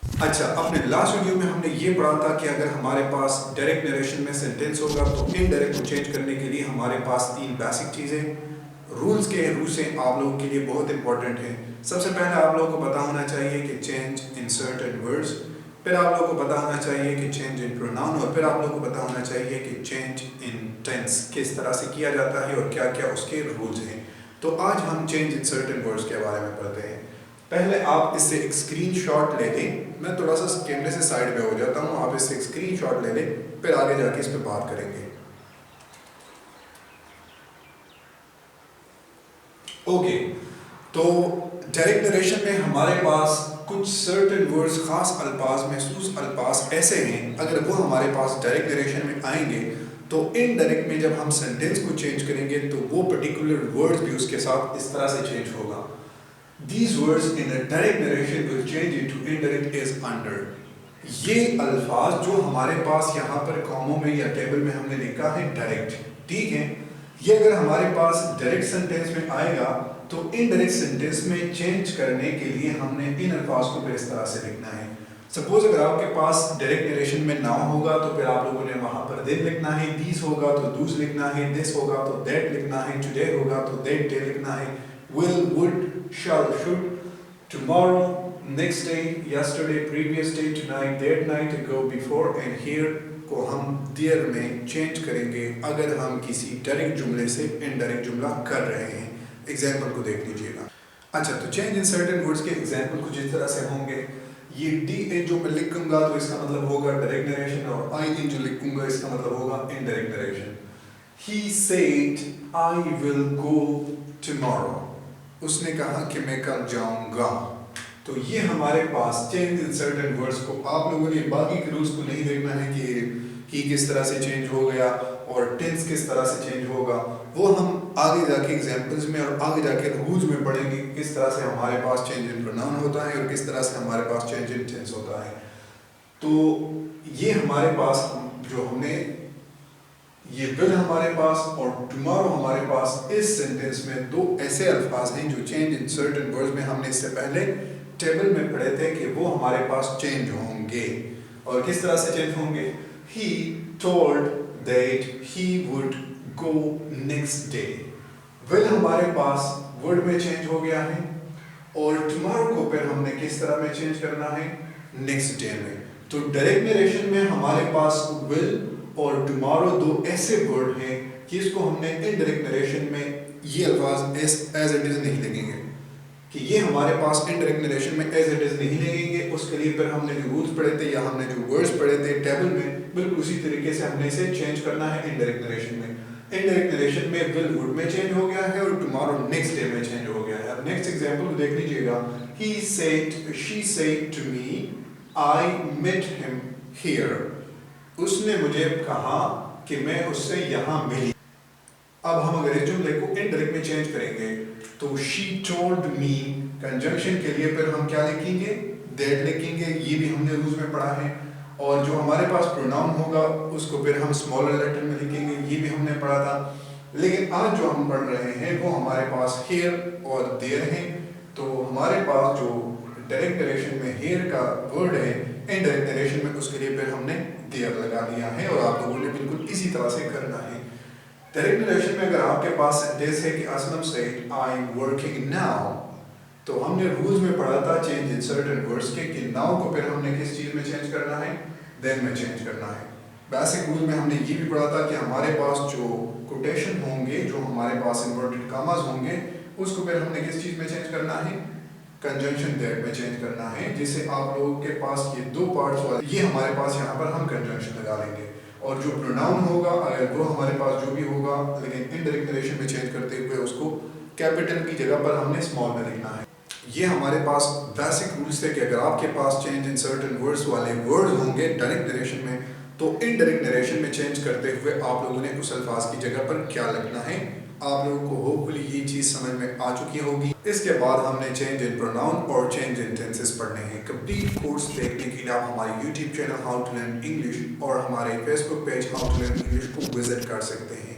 अच्छा, अपने last video में हमने ये पढ़ा था कि अगर हमारे पास डायरेक्ट नरेशन में सेंटेंस होगा तो इनडायरेक्ट को चेंज करने के लिए हमारे पास तीन बेसिक चीज़ें रूल्स के रूल से आप लोगों के लिए बहुत इंपॉर्टेंट है। सबसे पहले आप लोगों को पता होना चाहिए कि चेंज इन सर्टेन वर्ड्स, फिर आप लोगों को पता होना चाहिए कि चेंज इन प्रोनाउन, और फिर आप लोगों को पता होना चाहिए कि चेंज इन टेंस किस तरह से किया जाता है और क्या क्या उसके रूल्स हैं। तो आज हम चेंज इन सर्टेन वर्ड्स के बारे में पढ़ते हैं। पहले आप इससे एक स्क्रीनशॉट ले लें। मैं थोड़ा सा कैमरे से साइड पे हो जाता हूँ, आप इससे एक स्क्रीनशॉट ले लें, फिर आगे जाके इस पे बात करेंगे। ओके, तो डायरेक्ट नरेशन में हमारे पास कुछ सर्टेन वर्ड्स, खास अल्फाज, महसूस अल्फाज ऐसे हैं, अगर वो हमारे पास डायरेक्ट नरेशन में आएंगे तो इनडायरेक्ट में जब हम सेंटेंस को चेंज करेंगे तो वो पर्टिकुलर वर्ड्स भी उसके साथ इस तरह से चेंज होगा। These words in a direct narration will change into indirect is under। ये अल्फाज जो हमारे पास यहाँ पर कॉमों में या टेबल में हमने लिखा है डायरेक्ट, ठीक है, ये अगर हमारे पास डायरेक्ट सेंटेंस में आएगा तो इनडायरेक्ट सेंटेंस में चेंज करने के लिए हमने इन अल्फाज को इस तरह से लिखना है। सपोज अगर आपके पास डायरेक्ट नरेशन में नाउन होगा तो फिर आप लोगों ने वहां पर दिन लिखना है, दीस होगा तो दूस लिखना है, दिस होगा तो दैट लिखना है, टुडे होगा तो दैट डे लिखना है, will, would, shall, should, tomorrow, next day, yesterday, previous day, tonight, that night, ago, before and here को हम देयर में चेंज करेंगे अगर हम किसी डायरेक्ट जुमले से इनडायरेक्ट जुमला कर रहे हैं। एग्जाम्पल को देख लीजिएगा। अच्छा, तो चेंज इन सर्टेन वर्ड्स के एग्जाम्पल कुछ इस तरह से होंगे। ये डी एन जो मैं लिखूंगा तो इसका मतलब होगा डायरेक्ट नरेशन, और आई एन जो लिखूंगा इसका मतलब होगा indirect narration. He said I will go tomorrow। उसने कहा कि मैं कल जाऊंगा। तो ये हमारे पास चेंज इन सर्टेन वर्ड्स को, आप लोगों ने बाकी के रूल्स को नहीं देखना है कि ही किस तरह से चेंज हो गया और टेंस किस तरह से चेंज होगा, वो हम आगे जाके एग्जांपल्स में और आगे जाके रूल्स में पढ़ेंगे किस तरह से हमारे पास चेंज इन प्रोनाउन होता है और किस तरह से हमारे पास चेंज इन टेंस होता है। तो ये हमारे पास जो हमने ये विल हमारे पास और टुमारो हमारे पास, इस सेंटेंस में दो ऐसे अल्फाज हैं जो चेंज इन सर्टेन वर्ड्स में हमने इससे पहले टेबल में पढ़े थे कि वो हमारे पास चेंज होंगे। और किस तरह से चेंज होंगे? He told that he would go next day। Will हमारे पास वर्ड में चेंज हो गया है और टुमारो को फिर हमने किस तरह में चेंज करना है? नेक्स्ट डे में। तो डायरेक्ट नरेशन में हमारे पास विल और टुमारो दो ऐसे वर्ड हैं कि इसको हमने इनडायरेक्ट नरेशन में ये अल्फाज एज इट इज नहीं लिखेंगे, कि ये हमारे पास इनडायरेक्ट नरेशन में एज इट इज नहीं लिखेंगे। उसके लिए फिर हमने जो रूल्स पढ़े थे या हमने जो वर्ड्स पढ़े थे टेबल में, बिल्कुल उसी तरीके से हमने इसे चेंज करना है इनडायरेक्ट नरेशन में। इनडायरेक्ट नरेशन में विल वुड में चेंज हो गया है और टुमारो नेक्स्ट डे में चेंज हो गया है। अब नेक्स्ट एग्जांपल को देख लीजिएगा। He said, she said to me, I met him here। उसने मुझे कहा कि मैं उससे यहाँ मिली। अब हम अगर इस जुमले को इनडायरेक्ट में चेंज करेंगे तो she told me कंजंक्शन के लिए फिर हम क्या लिखेंगे? that लिखेंगे। ये भी हमने रूल्स में पढ़ा है। और जो हमारे पास प्रोनाउन होगा उसको फिर हम स्मॉलर लेटर में लिखेंगे, ये भी हमने पढ़ा था। लेकिन आज जो हम पढ़ रहे हैं वो हमारे पास here और there है। तो हमारे पास जो डायरेक्ट नरेशन में here का वर्ड है, इनडायरेक्ट नरेशन में उसके लिए फिर हमने देयर लगा दिया है और आप लोगों ने बिल्कुल इसी तरह से करना है। डायरेक्ट नरेशन में अगर आपके पास सेंटेंस है कि Aslam said I am working now, तो हमने रूल्स में पढ़ा था चेंज इन सर्टेन वर्ड्स के कि नाउ को फिर हमने किस चीज में चेंज करना है? देन में चेंज करना है। बेसिक रूल में हमने ये भी पढ़ा था कि हमारे पास जो कोटेशन होंगे, जो हमारे पास इन्वर्टेड कॉमास होंगे, उसको फिर हमने किस चीज में चेंज करना है? कंजंक्शन दैट में चेंज करना है। जिससे आप लोगों के पास ये दो पार्ट्स वाले, ये हमारे पास यहाँ पर हम कंजंक्शन लगा लेंगे और जो प्रोनाउन होगा अगर वो हमारे पास जो भी होगा, लेकिन इनडायरेक्ट नरेशन में चेंज करते हुए उसको कैपिटल की जगह पर हमने स्मॉल में लिखना है। ये हमारे पास बेसिक रूल्स थे कि अगर आपके पास चेंज इन सर्टेन वर्ड्स वाले वर्ड्स होंगे डायरेक्ट नरेशन में, तो इनडायरेक्ट नरेशन में चेंज करते हुए आप लोगों ने उस अल्फाज की जगह पर क्या लिखना है। आप लोगों को होपफुली ये चीज़ समझ में आ चुकी होगी। इसके बाद हमने चेंज इन प्रोनाउन और चेंज इन टेंसेस पढ़ने हैं। कंप्लीट कोर्स देखने के लिए आप हमारे YouTube channel how to learn English और हमारे Facebook page how to learn English को विजिट कर सकते हैं।